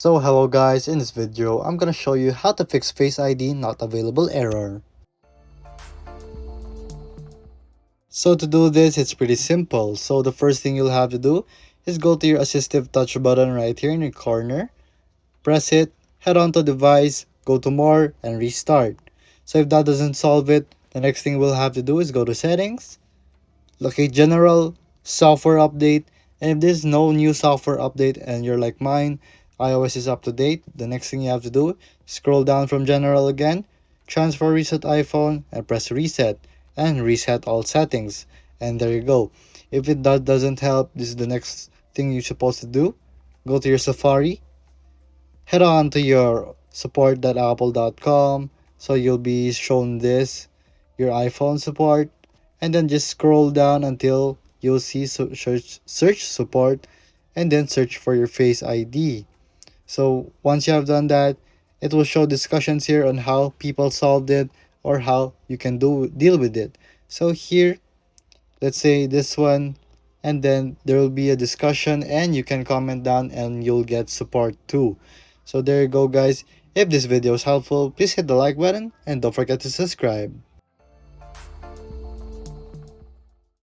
So hello guys, in this video I'm gonna show you how to fix Face ID not available error. So to do this, it's pretty simple. So the first thing you'll have to do is go to your assistive touch button right here in the corner, press it, head on to device, go to more and restart. So if that doesn't solve it, the next thing we'll have to do is go to settings, locate general, software update, and if there's no new software update and you're like mine, iOS is up to date, the next thing you have to do, scroll down from general again, transfer reset iPhone and press reset and reset all settings. And there you go. If that doesn't help, this is the next thing you're supposed to do. Go to your Safari, head on to your support.apple.com, so you'll be shown this, your iPhone support, and then just scroll down until you'll see search support and then search for your Face ID. So once you have done that, it will show discussions here on how people solved it or how you can deal with it. So here, let's say this one, and then there will be a discussion and you can comment down and you'll get support too. So there you go guys. If this video is helpful, please hit the like button and don't forget to subscribe.